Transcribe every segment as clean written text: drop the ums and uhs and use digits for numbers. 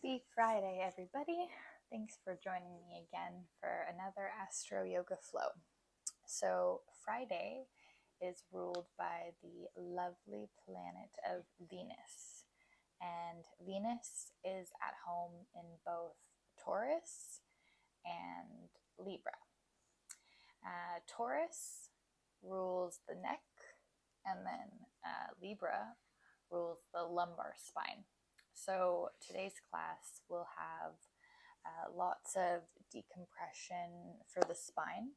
Happy Friday, everybody. Thanks for joining me again for another AstroYoga Flow. So, Friday is ruled by the lovely planet of Venus. And Venus is at home in both Taurus and Libra. Taurus rules the neck, and then Libra rules the lumbar spine. So today's class will have lots of decompression for the spine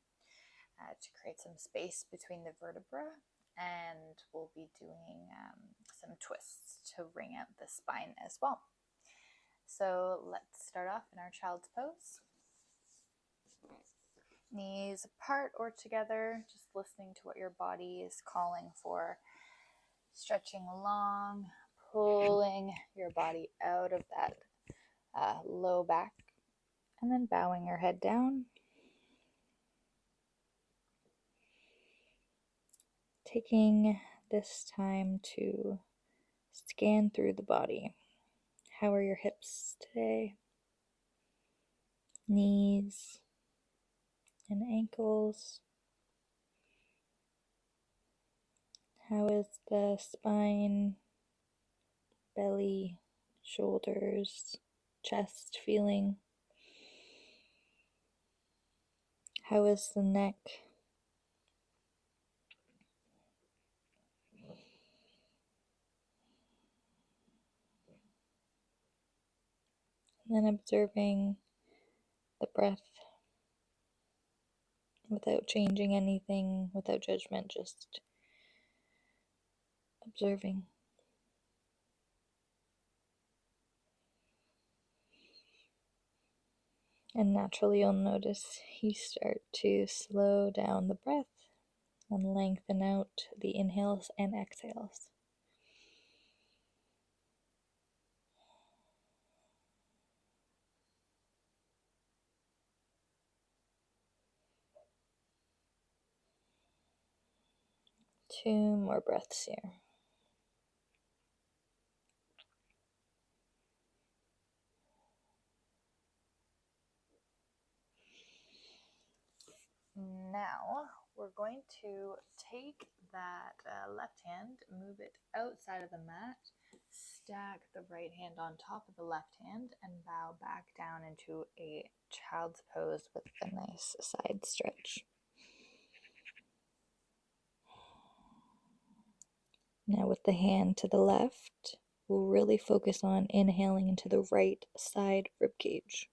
to create some space between the vertebra, and we'll be doing some twists to wring out the spine as well. So let's start off in our child's pose. Knees apart or together, just listening to what your body is calling for. Stretching long, pulling your body out of that low back, and then bowing your head down. Taking this time to scan through the body. How are your hips today? Knees and ankles. How is the spine, belly, shoulders, chest feeling? How is the neck? And then observing the breath without changing anything, without judgment, just observing. And naturally you'll notice you start to slow down the breath and lengthen out the inhales and exhales. Two more breaths here. Now we're going to take that left hand, move it outside of the mat, stack the right hand on top of the left hand, and bow back down into a child's pose with a nice side stretch. Now with the hand to the left, we'll really focus on inhaling into the right side ribcage.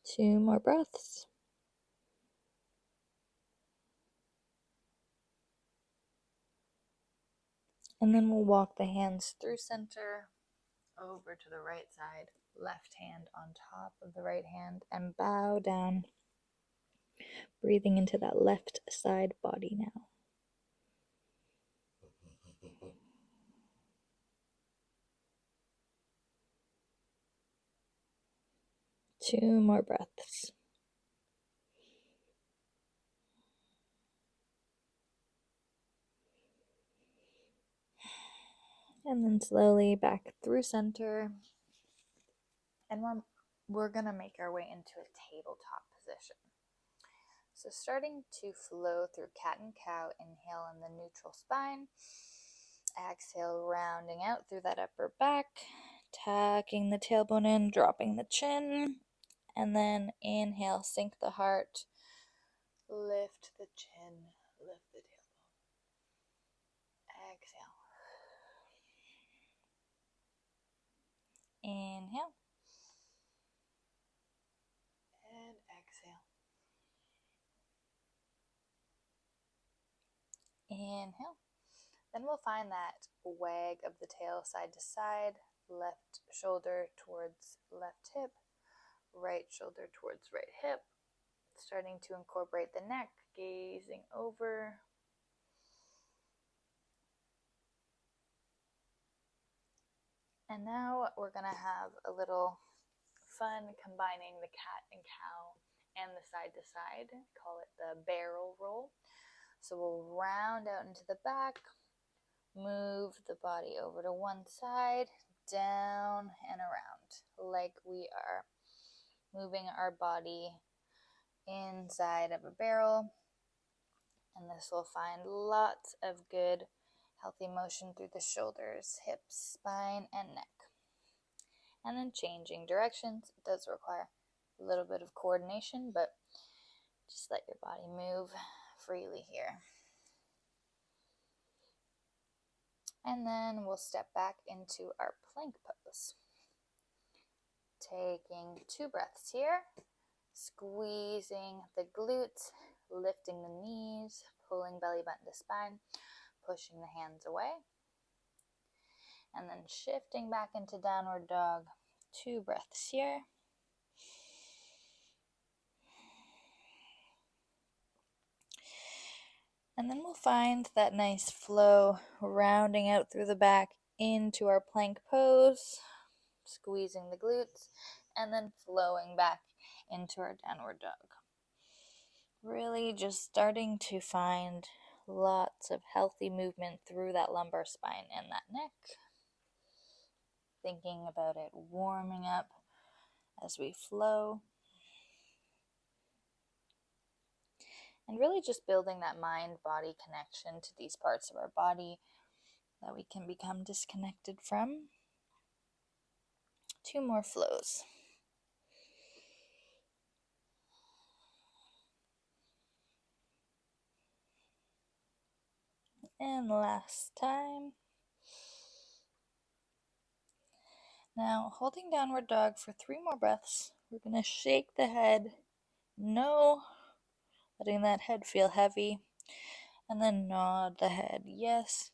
Two more breaths. And then we'll walk the hands through center, over to the right side, left hand on top of the right hand, and bow down, breathing into that left side body now. Two more breaths. And then slowly back through center. And we're going to make our way into a tabletop position. So starting to flow through cat and cow, inhale in the neutral spine. Exhale, rounding out through that upper back. Tucking the tailbone in, dropping the chin. And then inhale, sink the heart. Lift the chin, lift the tailbone. Exhale. Inhale. And exhale. Inhale. Then we'll find that wag of the tail side to side, left shoulder towards left hip, right shoulder towards right hip, starting to incorporate the neck, gazing over. And now we're going to have a little fun combining the cat and cow and the side to side. Call it the barrel roll. So we'll round out into the back, move the body over to one side, down and around, like we are moving our body inside of a barrel. And this will find lots of good, healthy motion through the shoulders, hips, spine, and neck. And then changing directions. It does require a little bit of coordination, but just let your body move freely here. And then we'll step back into our plank pose. Taking 2 breaths here, squeezing the glutes, lifting the knees, pulling belly button to spine, pushing the hands away. And then shifting back into downward dog. 2 breaths here. And then we'll find that nice flow, rounding out through the back into our plank pose, squeezing the glutes, and then flowing back into our downward dog. Really just starting to find lots of healthy movement through that lumbar spine and that neck. Thinking about it warming up as we flow. And really just building that mind-body connection to these parts of our body that we can become disconnected from. 2 more flows. And last time. Now, holding downward dog for 3 more breaths. We're going to shake the head. No. Letting that head feel heavy. And then nod the head. Yes.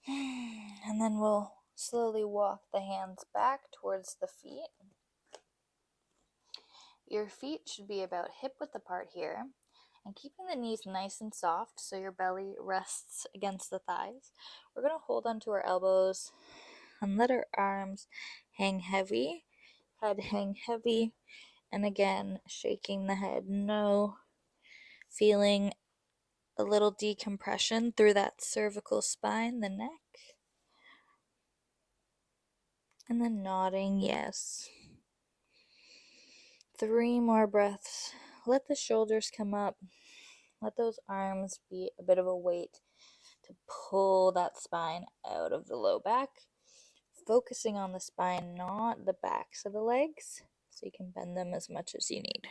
And then we'll slowly walk the hands back towards the feet. Your feet should be about hip width apart here. And keeping the knees nice and soft so your belly rests against the thighs. We're going to hold onto our elbows and let our arms hang heavy. Head hang heavy. And again, shaking the head no. Feeling a little decompression through that cervical spine, the neck. And then nodding yes. 3 more breaths. Let the shoulders come up. Let those arms be a bit of a weight to pull that spine out of the low back. Focusing on the spine, not the backs of the legs, so you can bend them as much as you need.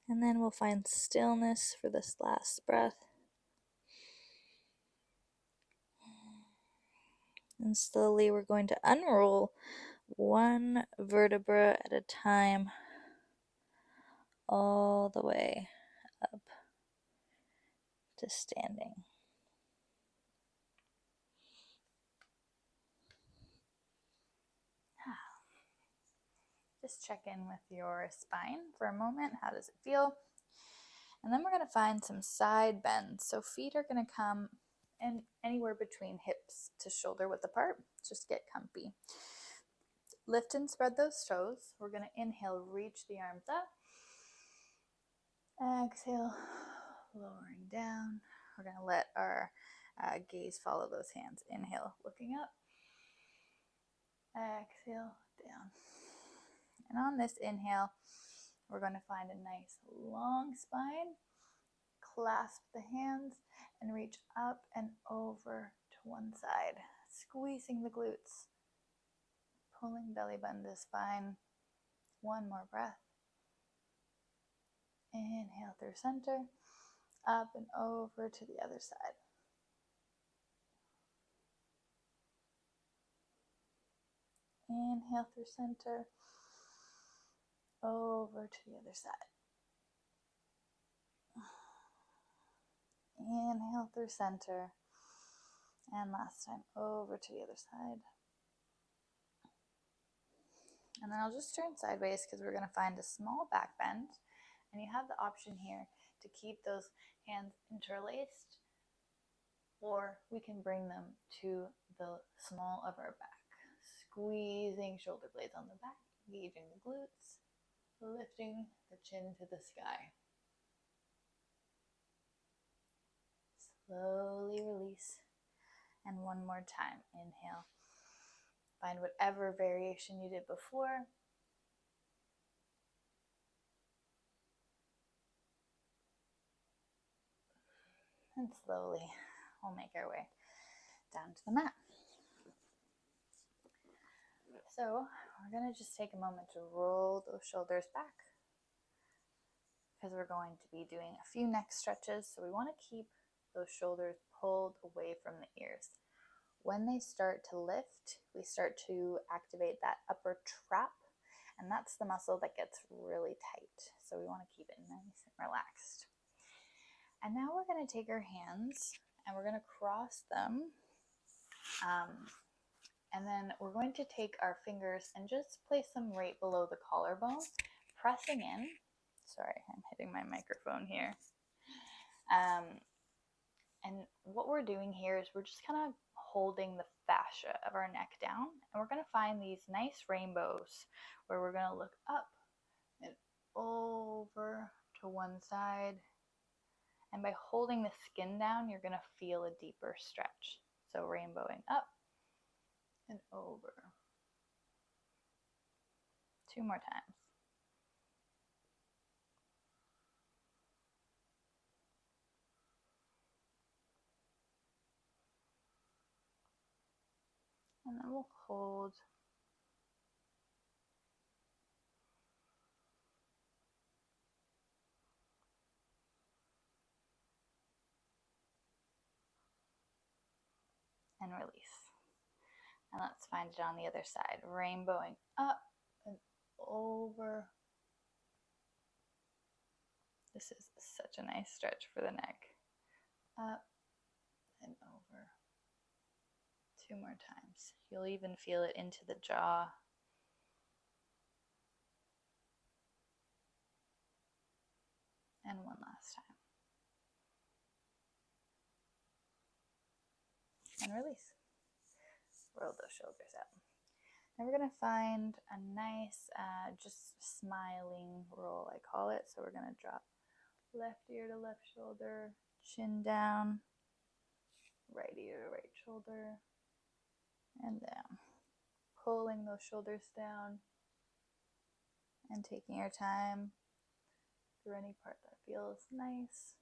And then we'll find stillness for this last breath. And slowly we're going to unroll 1 vertebra at a time all the way up to standing. Just check in with your spine for a moment. How does it feel? And then we're going to find some side bends. So feet are going to come in anywhere between hips to shoulder width apart. Just get comfy. Lift and spread those toes. We're going to inhale, reach the arms up. Exhale, lowering down. We're going to let our gaze follow those hands. Inhale, looking up. Exhale, down. And on this inhale, we're going to find a nice long spine. Clasp the hands and reach up and over to one side. Squeezing the glutes. Pulling belly button to spine. 1 more breath. Inhale through center. Up and over to the other side. Inhale through center. Over to the other side. Inhale through center. And last time, over to the other side. And then I'll just turn sideways because we're going to find a small back bend. And you have the option here to keep those hands interlaced, or we can bring them to the small of our back. squeezing shoulder blades on the back, engaging the glutes, lifting the chin to the sky. Slowly release. And one more time. Inhale. Find whatever variation you did before. And slowly we'll make our way down to the mat. So we're going to just take a moment to roll those shoulders back, because we're going to be doing a few neck stretches. So we want to keep those shoulders pulled away from the ears. When they start to lift, we start to activate that upper trap, and that's the muscle that gets really tight. So we want to keep it nice and relaxed. And now we're going to take our hands and we're going to cross them. And then we're going to take our fingers and just place them right below the collarbone, pressing in. Sorry, I'm hitting my microphone here. And what we're doing here is we're just kind of holding the fascia of our neck down. And we're going to find these nice rainbows where we're going to look up and over to one side. And by holding the skin down, you're going to feel a deeper stretch. So rainbowing up and over. 2 more times. And then we'll hold. And release. And let's find it on the other side. Rainbowing up and over. This is such a nice stretch for the neck. Up and over. 2 more times. You'll even feel it into the jaw. And one last time. And release. Roll those shoulders out. Now we're going to find a nice, just smiling roll, I call it. So we're going to drop left ear to left shoulder, chin down, right ear to right shoulder, and down. Pulling those shoulders down and taking your time through any part that feels nice.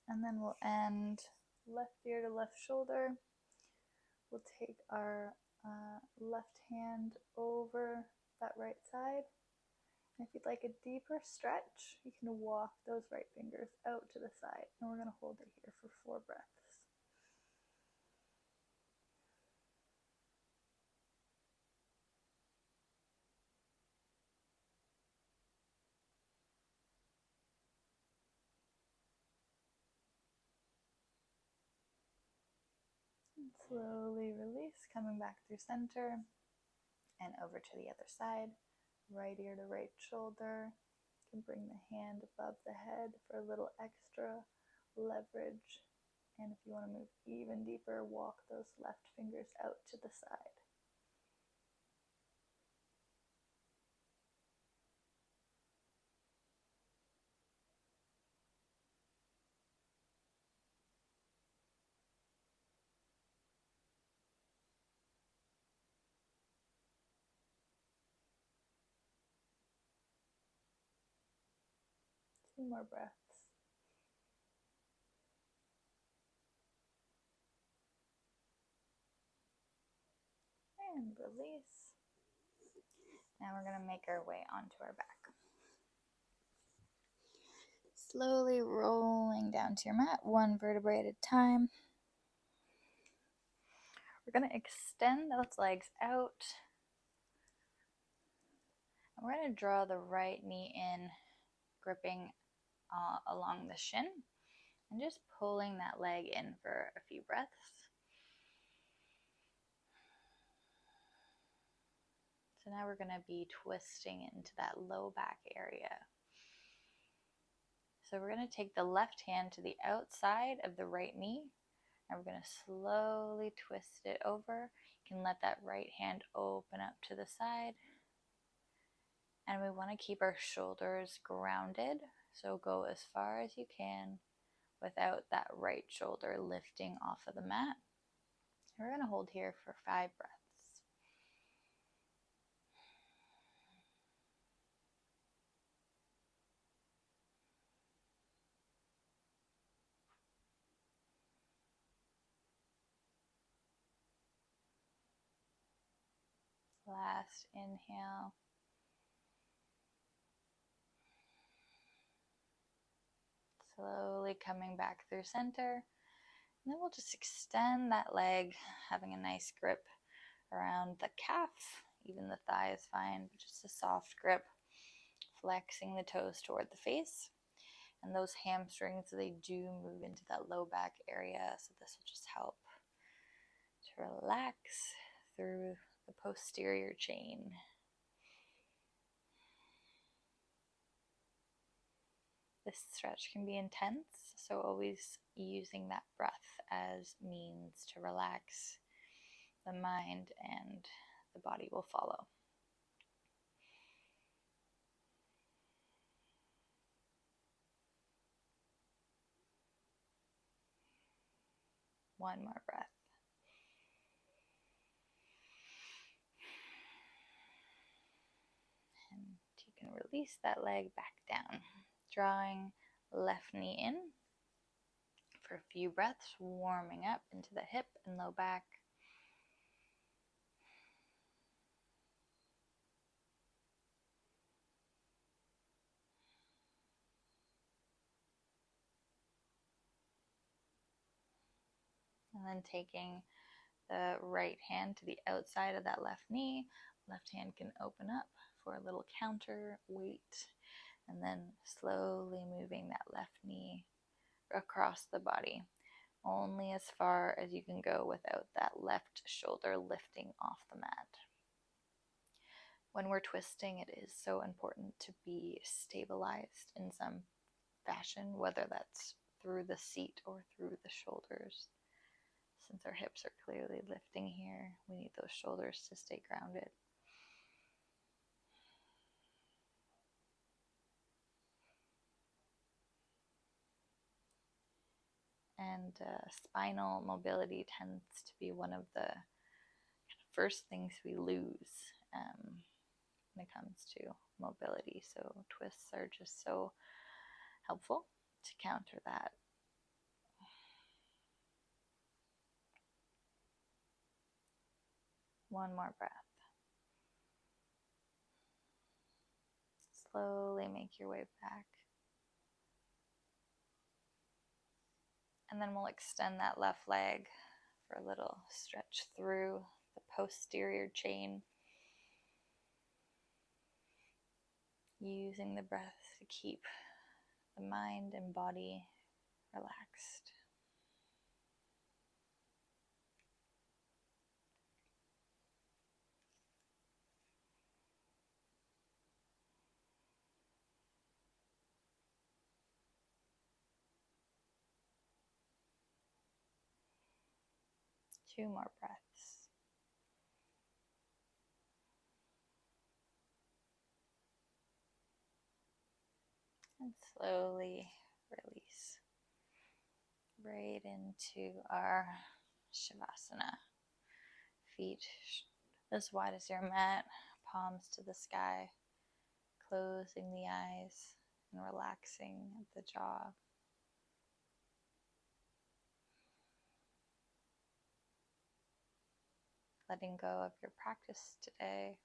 And then we'll end left ear to left shoulder. We'll take our left hand over that right side. And if you'd like a deeper stretch, you can walk those right fingers out to the side. And we're going to hold it here for 4 breaths. And slowly release, coming back through center and over to the other side. Right ear to right shoulder. You can bring the hand above the head for a little extra leverage. And if you want to move even deeper, walk those left fingers out to the side. Two more breaths. And release. Now we're going to make our way onto our back. Slowly rolling down to your mat, 1 vertebrae at a time. We're going to extend those legs out. And we're going to draw the right knee in, gripping along the shin, and just pulling that leg in for a few breaths. So now we're going to be twisting into that low back area. So we're going to take the left hand to the outside of the right knee, and we're going to slowly twist it over. You can let that right hand open up to the side. And we want to keep our shoulders grounded. So go as far as you can without that right shoulder lifting off of the mat. We're going to hold here for 5 breaths. Last inhale. Slowly coming back through center. And then we'll just extend that leg, having a nice grip around the calf. Even the thigh is fine, but just a soft grip. Flexing the toes toward the face. And those hamstrings, they do move into that low back area. So this will just help to relax through the posterior chain. This stretch can be intense, so always using that breath as means to relax the mind, and the body will follow. One more breath. And you can release that leg back down, drawing left knee in for a few breaths, warming up into the hip and low back. And then taking the right hand to the outside of that left knee. Left hand can open up for a little counter weight, and then slowly moving that left knee across the body, only as far as you can go without that left shoulder lifting off the mat. When we're twisting, it is so important to be stabilized in some fashion, whether that's through the seat or through the shoulders. Since our hips are clearly lifting here, we need those shoulders to stay grounded. And spinal mobility tends to be one of the first things we lose when it comes to mobility. So twists are just so helpful to counter that. One more breath. Slowly make your way back. And then we'll extend that left leg for a little stretch through the posterior chain. Using the breath to keep the mind and body relaxed. Two more breaths. And slowly release right into our Shavasana. Feet as wide as your mat, palms to the sky, closing the eyes and relaxing the jaw. Letting go of your practice today.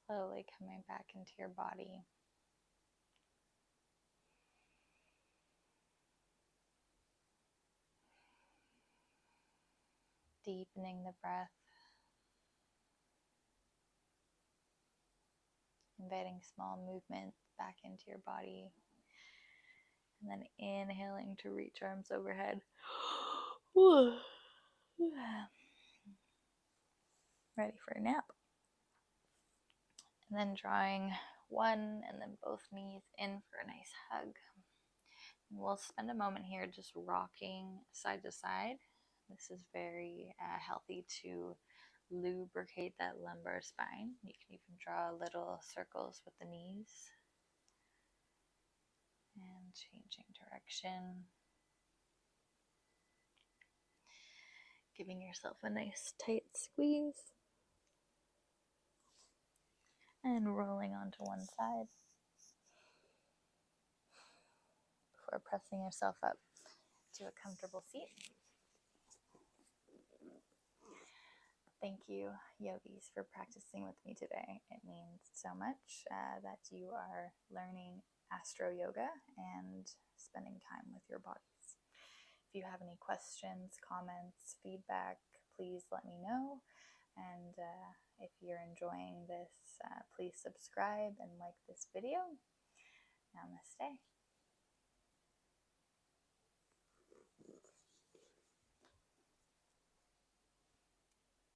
Slowly coming back into your body. Deepening the breath. Inviting small movements back into your body. And then inhaling to reach arms overhead. Ready for a nap. And then drawing one and then both knees in for a nice hug. And we'll spend a moment here just rocking side to side. This is very healthy to lubricate that lumbar spine. You can even draw little circles with the knees. And changing direction. Giving yourself a nice tight squeeze. And rolling onto one side. Before pressing yourself up to a comfortable seat. Thank you, yogis, for practicing with me today. It means so much that you are learning Astro Yoga and spending time with your bodies. If you have any questions, comments, feedback, please let me know. And if you're enjoying this, please subscribe and like this video. Namaste.